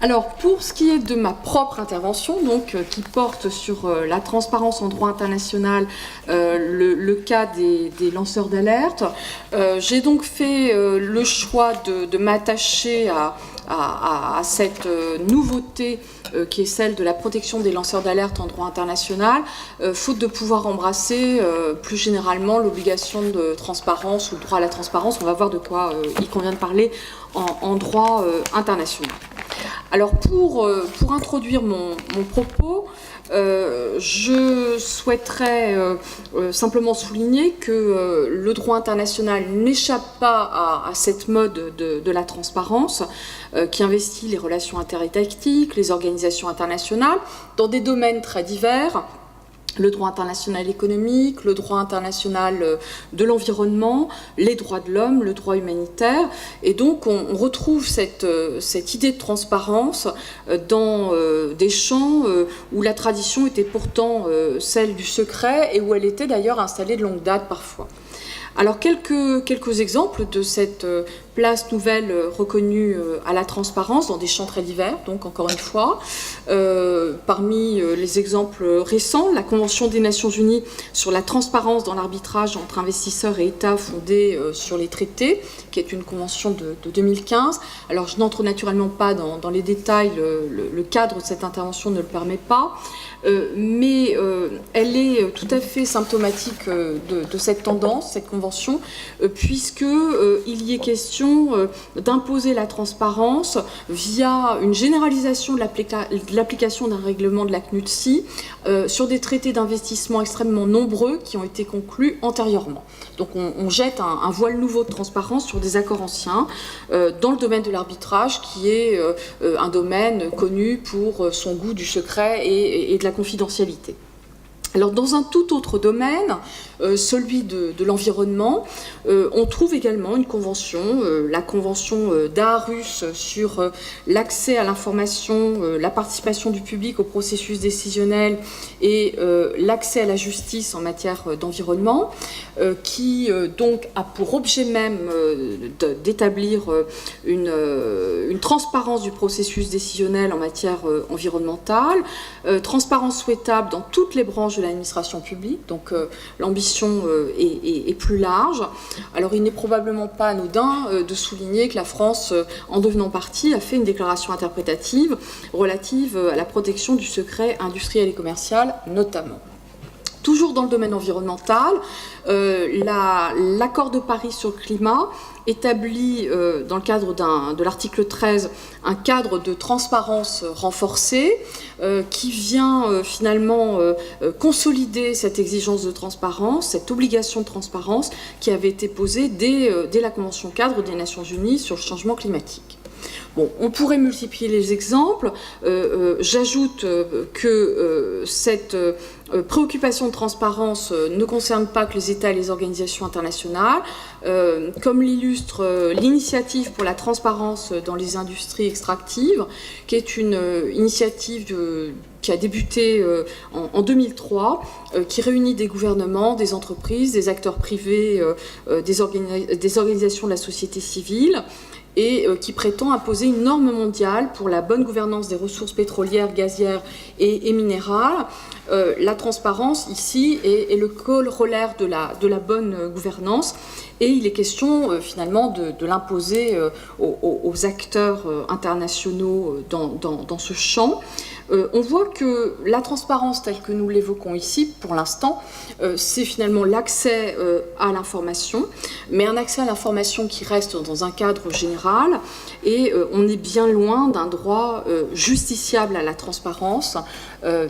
Alors, pour ce qui est de ma propre intervention, donc, qui porte sur la transparence en droit international, le cas des lanceurs d'alerte, j'ai donc fait le choix de m'attacher à cette nouveauté qui est celle de la protection des lanceurs d'alerte en droit international, faute de pouvoir embrasser plus généralement l'obligation de transparence ou le droit à la transparence. On va voir de quoi il convient de parler en droit international. Alors pour introduire mon propos, je souhaiterais simplement souligner que le droit international n'échappe pas à cette mode de la transparence qui investit les relations interétatiques, les organisations internationales, dans des domaines très divers. Le droit international économique, le droit international de l'environnement, les droits de l'homme, le droit humanitaire. Et donc on retrouve cette idée de transparence dans des champs où la tradition était pourtant celle du secret et où elle était d'ailleurs installée de longue date parfois. Alors quelques exemples de cette place nouvelle reconnue à la transparence dans des champs très divers, donc encore une fois. Parmi les exemples récents, la Convention des Nations Unies sur la transparence dans l'arbitrage entre investisseurs et États fondée sur les traités, qui est une convention de 2015. Alors je n'entre naturellement pas dans les détails, le cadre de cette intervention ne le permet pas. Mais elle est tout à fait symptomatique de cette tendance, cette convention, puisqu'il y est question d'imposer la transparence via une généralisation de l'application d'un règlement de la CNUTSI sur des traités d'investissement extrêmement nombreux qui ont été conclus antérieurement. Donc on jette un voile nouveau de transparence sur des accords anciens dans le domaine de l'arbitrage, qui est un domaine connu pour son goût du secret et de la confidentialité. Alors dans un tout autre domaine, celui de l'environnement, on trouve également une convention, la convention d'Aarhus sur l'accès à l'information, la participation du public au processus décisionnel et l'accès à la justice en matière d'environnement, qui donc a pour objet même d'établir une transparence du processus décisionnel en matière environnementale, transparence souhaitable dans toutes les branches de l'administration publique, donc l'ambition est plus large. Alors il n'est probablement pas anodin de souligner que la France, en devenant partie, a fait une déclaration interprétative relative à la protection du secret industriel et commercial, notamment. Toujours dans le domaine environnemental, l'accord de Paris sur le climat établit, dans le cadre de l'article 13, un cadre de transparence renforcé qui vient finalement consolider cette exigence de transparence, cette obligation de transparence qui avait été posée dès la Convention cadre des Nations Unies sur le changement climatique. Bon, on pourrait multiplier les exemples. J'ajoute que cette préoccupation de transparence ne concerne pas que les États et les organisations internationales, comme l'illustre l'initiative pour la transparence dans les industries extractives, qui est une initiative qui a débuté en 2003, qui réunit des gouvernements, des entreprises, des acteurs privés, des organisations de la société civile, et qui prétend imposer une norme mondiale pour la bonne gouvernance des ressources pétrolières, gazières et minérales. La transparence, ici, est le corollaire de la bonne gouvernance, et il est question, finalement, de l'imposer aux acteurs internationaux dans ce champ. On voit que la transparence telle que nous l'évoquons ici, pour l'instant, c'est finalement l'accès à l'information, mais un accès à l'information qui reste dans un cadre général, et on est bien loin d'un droit justiciable à la transparence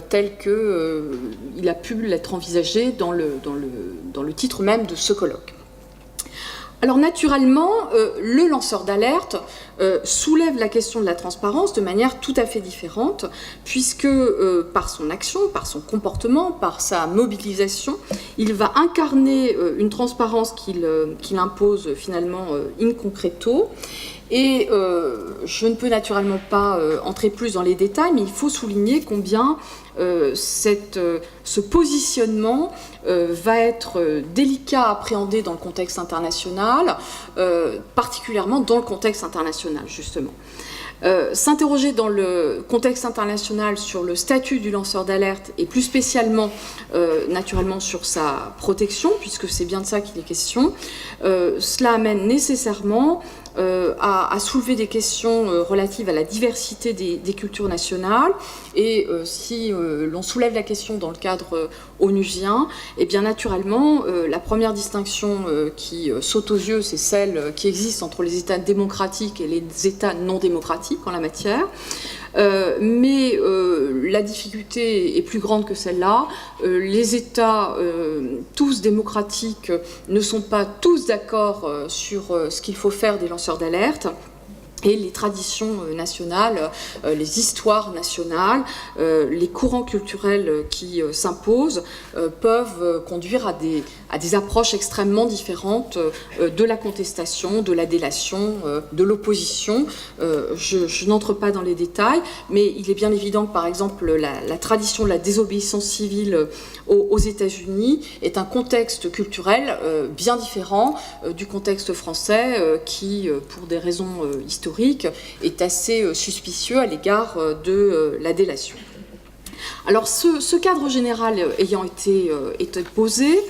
tel qu'il a pu l'être envisagé dans le titre même de ce colloque. Alors naturellement, le lanceur d'alerte soulève la question de la transparence de manière tout à fait différente, puisque par son action, par son comportement, par sa mobilisation, il va incarner une transparence qu'il impose finalement in concreto. Et je ne peux naturellement pas entrer plus dans les détails, mais il faut souligner combien ce positionnement va être délicat à appréhender dans le contexte international, particulièrement dans le contexte international, justement. S'interroger dans le contexte international sur le statut du lanceur d'alerte et plus spécialement, naturellement, sur sa protection, puisque c'est bien de ça qu'il est question, cela amène nécessairement à soulever des questions relatives à la diversité des cultures nationales. Et si l'on soulève la question dans le cadre onusien, et bien naturellement, la première distinction qui saute aux yeux, c'est celle qui existe entre les États démocratiques et les États non démocratiques en la matière. Mais la difficulté est plus grande que celle-là. Les États, tous démocratiques, ne sont pas tous d'accord sur ce qu'il faut faire des lanceurs d'alerte. Et les traditions nationales, les histoires nationales, les courants culturels qui s'imposent peuvent conduire à des approches extrêmement différentes de la contestation, de la délation, de l'opposition. Je n'entre pas dans les détails, mais il est bien évident que, par exemple, la tradition de la désobéissance civile aux États-Unis est un contexte culturel bien différent du contexte français qui, pour des raisons historiques, est assez suspicieux à l'égard de la délation. Alors ce cadre général ayant été posé,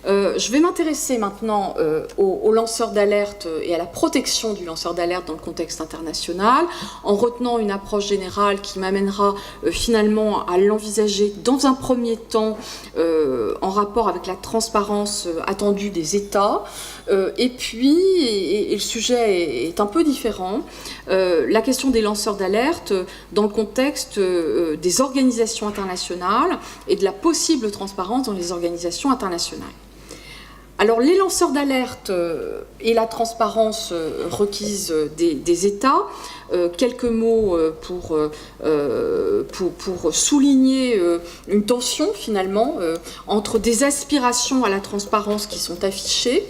je vais m'intéresser maintenant aux lanceurs d'alerte et à la protection du lanceur d'alerte dans le contexte international, en retenant une approche générale qui m'amènera finalement à l'envisager dans un premier temps en rapport avec la transparence attendue des États. Et puis, et le sujet est un peu différent, la question des lanceurs d'alerte dans le contexte des organisations internationales et de la possible transparence dans les organisations internationales. Alors, les lanceurs d'alerte et la transparence requise des États, quelques mots pour souligner une tension finalement entre des aspirations à la transparence qui sont affichées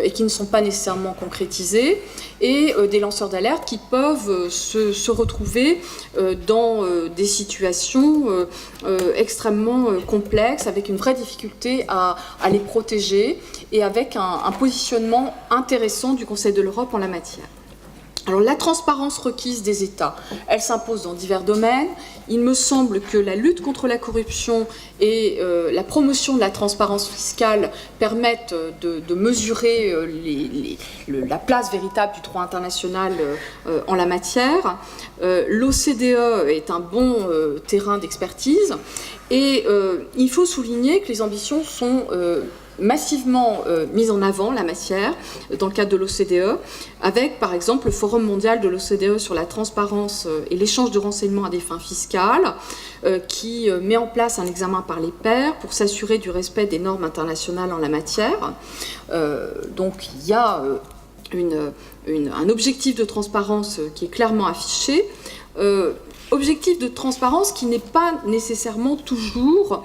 et qui ne sont pas nécessairement concrétisées, et des lanceurs d'alerte qui peuvent se retrouver dans des situations extrêmement complexes, avec une vraie difficulté à les protéger, et avec un positionnement intéressant du Conseil de l'Europe en la matière. Alors la transparence requise des États, elle s'impose dans divers domaines. Il me semble que la lutte contre la corruption et la promotion de la transparence fiscale permettent de mesurer la place véritable du droit international en la matière. L'OCDE est un bon terrain d'expertise, et il faut souligner que les ambitions sont massivement mise en avant la matière dans le cadre de l'OCDE, avec par exemple le Forum mondial de l'OCDE sur la transparence et l'échange de renseignements à des fins fiscales, qui met en place un examen par les pairs pour s'assurer du respect des normes internationales en la matière. Donc il y a un objectif de transparence qui est clairement affiché. Objectif de transparence qui n'est pas nécessairement toujours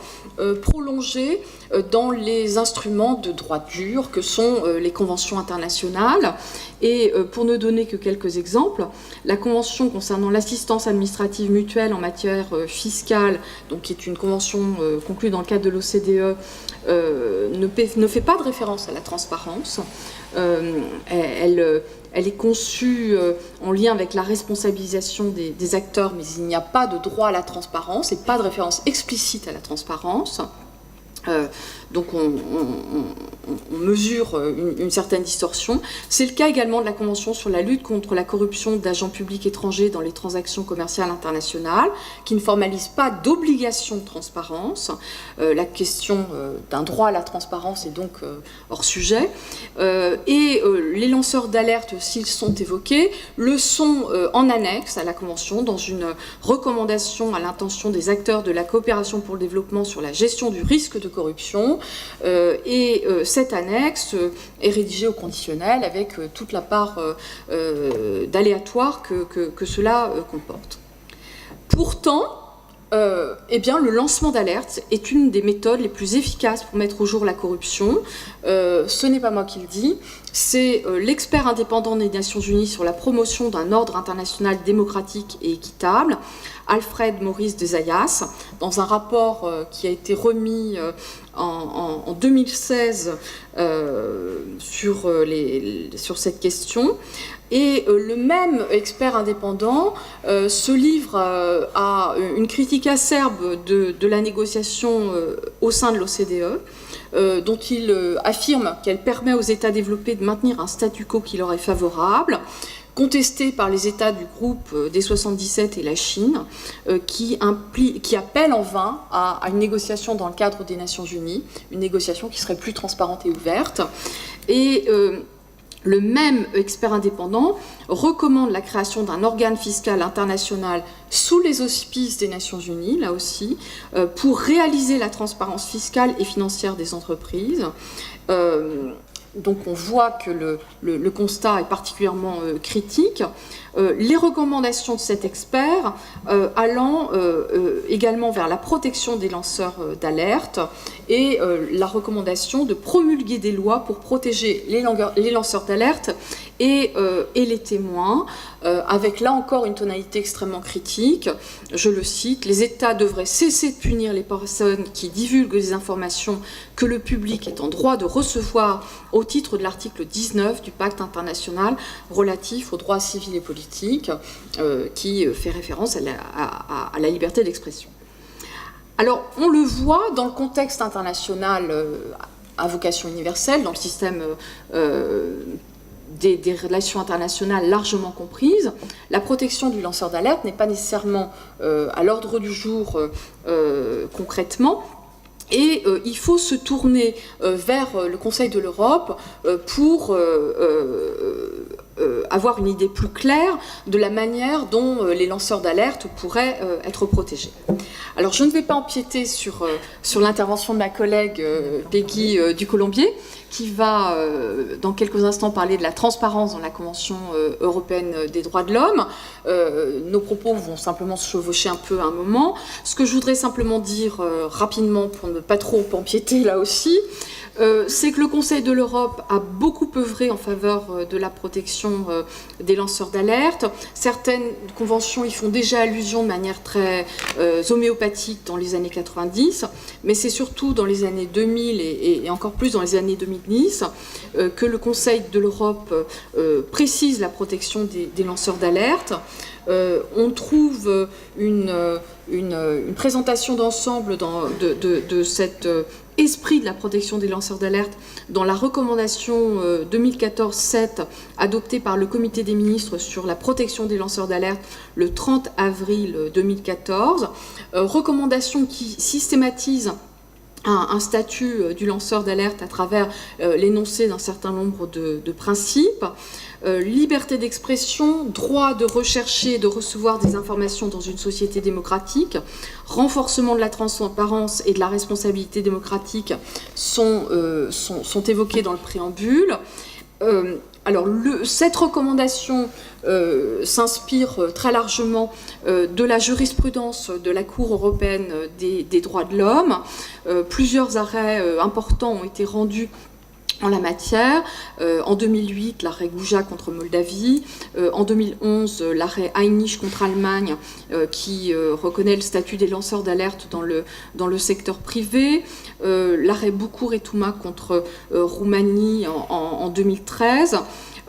prolongé dans les instruments de droit dur que sont les conventions internationales. Et pour ne donner que quelques exemples, la convention concernant l'assistance administrative mutuelle en matière fiscale, donc qui est une convention conclue dans le cadre de l'OCDE, ne fait pas de référence à la transparence. Elle est conçue en lien avec la responsabilisation des acteurs, mais il n'y a pas de droit à la transparence et pas de référence explicite à la transparence. Donc on mesure une certaine distorsion. C'est le cas également de la Convention sur la lutte contre la corruption d'agents publics étrangers dans les transactions commerciales internationales, qui ne formalise pas d'obligation de transparence. La question d'un droit à la transparence est donc hors sujet. Et les lanceurs d'alerte, s'ils sont évoqués, le sont en annexe à la Convention, dans une recommandation à l'intention des acteurs de la coopération pour le développement sur la gestion du risque de corruption. Et cette annexe est rédigée au conditionnel avec toute la part d'aléatoire que cela comporte. Pourtant, eh bien, le lancement d'alerte est une des méthodes les plus efficaces pour mettre au jour la corruption. Ce n'est pas moi qui le dis, c'est l'expert indépendant des Nations Unies sur la promotion d'un ordre international démocratique et équitable, Alfred Maurice de Zayas, dans un rapport qui a été remis en 2016 sur cette question. Et le même expert indépendant se livre à une critique acerbe de la négociation au sein de l'OCDE, dont il affirme qu'elle permet aux États développés de maintenir un statu quo qui leur est favorable, contesté par les États du groupe des 77 et la Chine, qui appellent en vain à une négociation dans le cadre des Nations Unies, une négociation qui serait plus transparente et ouverte. Et le même expert indépendant recommande la création d'un organe fiscal international sous les auspices des Nations Unies, là aussi, pour réaliser la transparence fiscale et financière des entreprises. Donc on voit que le constat est particulièrement critique. Les recommandations de cet expert allant également vers la protection des lanceurs d'alerte et la recommandation de promulguer des lois pour protéger les lanceurs d'alerte et les témoins, avec là encore une tonalité extrêmement critique. Je le cite: les États devraient cesser de punir les personnes qui divulguent des informations que le public est en droit de recevoir au titre de l'article 19 du pacte international relatif aux droits civils et politiques, qui fait référence à la liberté d'expression. Alors, on le voit dans le contexte international à vocation universelle, dans le système des relations internationales largement comprises, la protection du lanceur d'alerte n'est pas nécessairement à l'ordre du jour concrètement. Et il faut se tourner vers le Conseil de l'Europe pour avoir une idée plus claire de la manière dont les lanceurs d'alerte pourraient être protégés. Alors je ne vais pas empiéter sur l'intervention de ma collègue Peggy Ducolombier, qui va dans quelques instants parler de la transparence dans la Convention européenne des droits de l'homme. Nos propos vont simplement se chevaucher un peu à un moment. Ce que je voudrais simplement dire rapidement, pour ne pas trop empiéter là aussi, c'est que le Conseil de l'Europe a beaucoup œuvré en faveur de la protection des lanceurs d'alerte. Certaines conventions y font déjà allusion de manière très homéopathique dans les années 90, mais c'est surtout dans les années 2000 et encore plus dans les années 2010 que le Conseil de l'Europe précise la protection des lanceurs d'alerte. On trouve une présentation d'ensemble de cet esprit de la protection des lanceurs d'alerte dans la recommandation 2014-7 adoptée par le Comité des ministres sur la protection des lanceurs d'alerte le 30 avril 2014, recommandation qui systématise un statut du lanceur d'alerte à travers l'énoncé d'un certain nombre de principes. Liberté d'expression, droit de rechercher et de recevoir des informations dans une société démocratique, renforcement de la transparence et de la responsabilité démocratique sont évoqués dans le préambule. Alors, cette recommandation s'inspire très largement de la jurisprudence de la Cour européenne des droits de l'homme. Plusieurs arrêts importants ont été rendus en la matière. En 2008, l'arrêt Gouja contre Moldavie. En 2011, l'arrêt Heinrich contre Allemagne, qui reconnaît le statut des lanceurs d'alerte dans le secteur privé. L'arrêt Bucur et Touma contre Roumanie en 2013.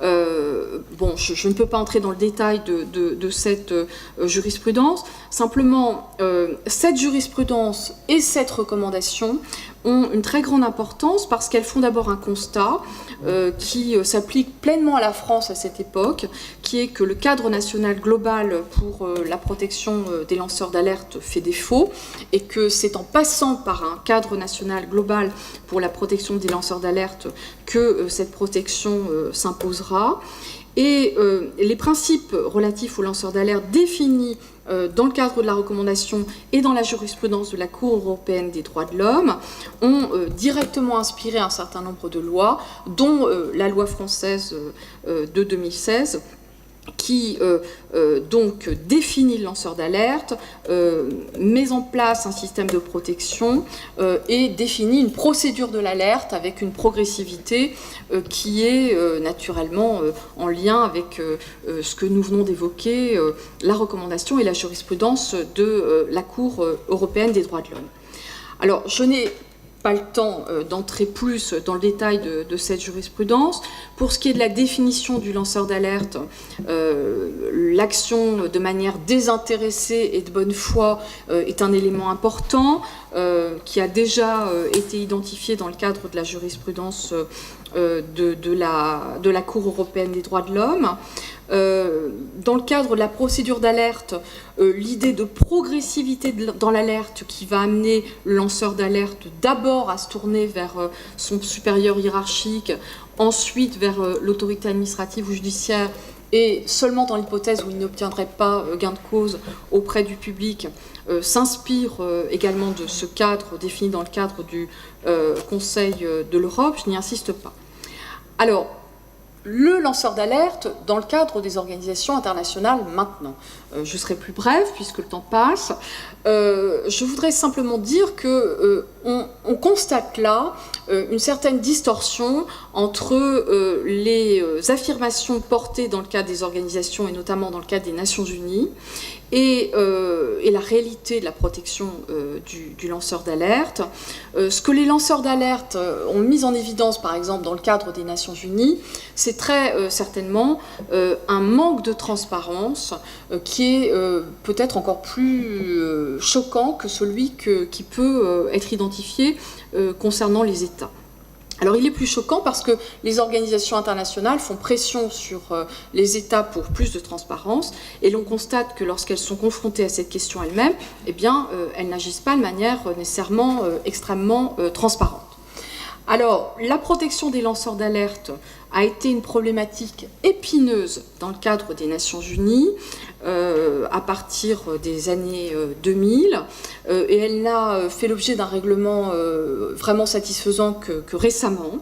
Je ne peux pas entrer dans le détail de cette jurisprudence. Simplement, cette jurisprudence et cette recommandation ont une très grande importance parce qu'elles font d'abord un constat qui s'applique pleinement à la France à cette époque, qui est que le cadre national global pour la protection des lanceurs d'alerte fait défaut et que c'est en passant par un cadre national global pour la protection des lanceurs d'alerte que cette protection s'imposera. Et les principes relatifs aux lanceurs d'alerte définis dans le cadre de la recommandation et dans la jurisprudence de la Cour européenne des droits de l'homme ont directement inspiré un certain nombre de lois, dont la loi française de 2016, qui donc définit le lanceur d'alerte, met en place un système de protection et définit une procédure de l'alerte avec une progressivité qui est naturellement en lien avec ce que nous venons d'évoquer, la recommandation et la jurisprudence de la Cour européenne des droits de l'homme. Alors, je n'ai pas le temps d'entrer plus dans le détail de cette jurisprudence. Pour ce qui est de la définition du lanceur d'alerte, l'action de manière désintéressée et de bonne foi est un élément important qui a déjà été identifié dans le cadre de la jurisprudence de la Cour européenne des droits de l'homme. Dans le cadre de la procédure d'alerte, l'idée de progressivité dans l'alerte qui va amener le lanceur d'alerte d'abord à se tourner vers son supérieur hiérarchique, ensuite vers l'autorité administrative ou judiciaire, et seulement dans l'hypothèse où il n'obtiendrait pas gain de cause auprès du public, s'inspire également de ce cadre défini dans le cadre du Conseil de l'Europe. Je n'y insiste pas. Alors, le lanceur d'alerte dans le cadre des organisations internationales maintenant. Je serai plus brève puisque le temps passe. Je voudrais simplement dire que on constate là une certaine distorsion entre les affirmations portées dans le cadre des organisations et notamment dans le cadre des Nations Unies et la réalité de la protection du lanceur d'alerte. Ce que les lanceurs d'alerte ont mis en évidence, par exemple, dans le cadre des Nations Unies, c'est très certainement un manque de transparence qui est peut-être encore plus choquant que celui qui peut être identifié concernant les États. Alors il est plus choquant parce que les organisations internationales font pression sur les États pour plus de transparence et l'on constate que lorsqu'elles sont confrontées à cette question elles-mêmes, eh bien, elles n'agissent pas de manière nécessairement extrêmement transparente. Alors, la protection des lanceurs d'alerte a été une problématique épineuse dans le cadre des Nations Unies à partir des années 2000 et elle n'a fait l'objet d'un règlement vraiment satisfaisant que récemment.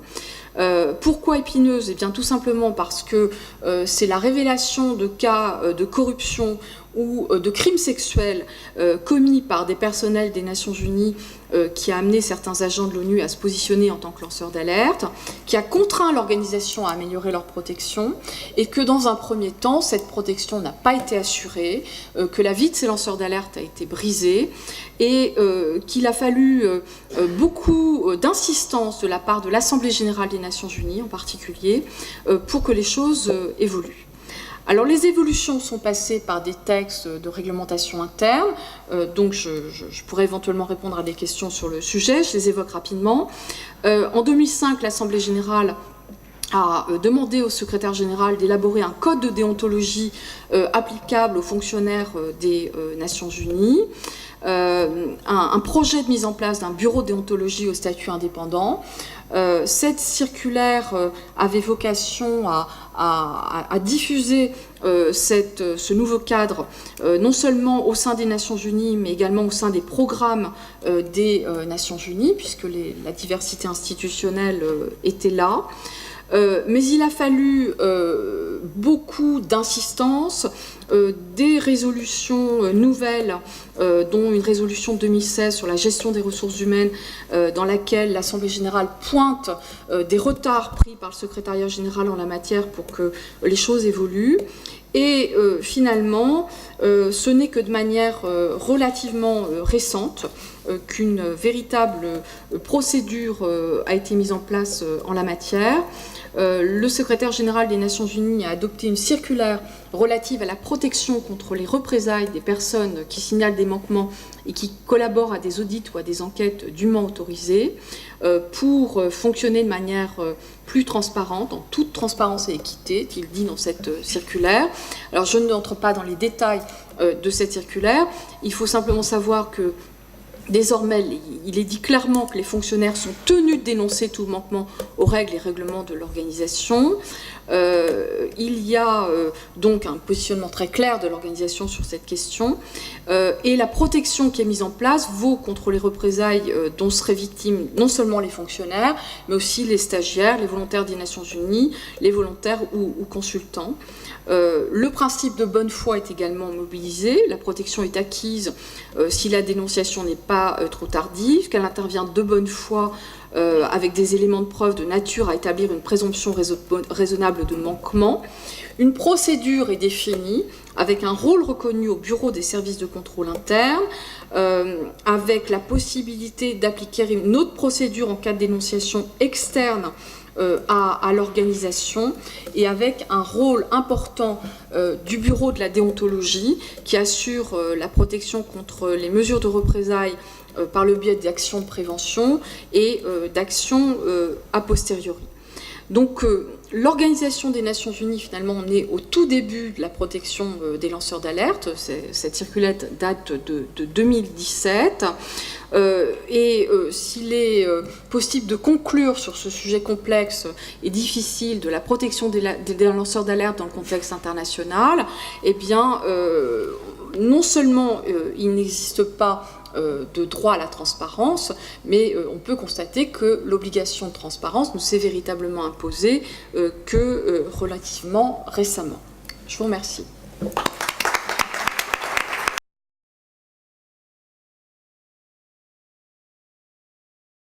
Pourquoi épineuse? Eh bien, tout simplement parce que c'est la révélation de cas de corruption ou de crimes sexuels commis par des personnels des Nations Unies qui a amené certains agents de l'ONU à se positionner en tant que lanceurs d'alerte, qui a contraint l'organisation à améliorer leur protection, et que dans un premier temps, cette protection n'a pas été assurée, que la vie de ces lanceurs d'alerte a été brisée, et qu'il a fallu beaucoup d'insistance de la part de l'Assemblée générale des Nations Unies en particulier, pour que les choses évoluent. Alors les évolutions sont passées par des textes de réglementation interne, donc je pourrais éventuellement répondre à des questions sur le sujet, je les évoque rapidement. En 2005, l'Assemblée générale a demandé au secrétaire général d'élaborer un code de déontologie applicable aux fonctionnaires des Nations Unies. Un projet de mise en place d'un bureau de déontologie au statut indépendant. Cette circulaire avait vocation à diffuser ce nouveau cadre, non seulement au sein des Nations Unies, mais également au sein des programmes des Nations Unies, puisque la diversité institutionnelle était là. Mais il a fallu beaucoup d'insistance, des résolutions nouvelles, dont une résolution de 2016 sur la gestion des ressources humaines, dans laquelle l'Assemblée générale pointe des retards pris par le secrétariat général en la matière pour que les choses évoluent. Et finalement, ce n'est que de manière relativement récente qu'une véritable procédure a été mise en place en la matière. Le secrétaire général des Nations Unies a adopté une circulaire relative à la protection contre les représailles des personnes qui signalent des manquements et qui collaborent à des audits ou à des enquêtes dûment autorisées pour fonctionner de manière plus transparente, en toute transparence et équité, est-il dit dans cette circulaire. Alors je n'entre pas dans les détails de cette circulaire, il faut simplement savoir que Désormais, il est dit clairement que les fonctionnaires sont tenus de dénoncer tout manquement aux règles et règlements de l'organisation. Il y a donc un positionnement très clair de l'organisation sur cette question. Et la protection qui est mise en place vaut contre les représailles dont seraient victimes non seulement les fonctionnaires, mais aussi les stagiaires, les volontaires des Nations Unies, les volontaires ou consultants. Le principe de bonne foi est également mobilisé. La protection est acquise si la dénonciation n'est pas trop tardive, qu'elle intervient de bonne foi avec des éléments de preuve de nature à établir une présomption raisonnable de manquement. Une procédure est définie avec un rôle reconnu au Bureau des services de contrôle interne, avec la possibilité d'appliquer une autre procédure en cas de dénonciation externe à l'organisation, et avec un rôle important du bureau de la déontologie qui assure la protection contre les mesures de représailles par le biais d'actions de prévention et d'actions a posteriori. Donc l'Organisation des Nations Unies, finalement, on est au tout début de la protection des lanceurs d'alerte. Cette circulaire date de 2017. S'il est possible de conclure sur ce sujet complexe et difficile de la protection des lanceurs d'alerte dans le contexte international, eh bien, non seulement il n'existe pas de droit à la transparence, mais on peut constater que l'obligation de transparence ne s'est véritablement imposée que relativement récemment. Je vous remercie.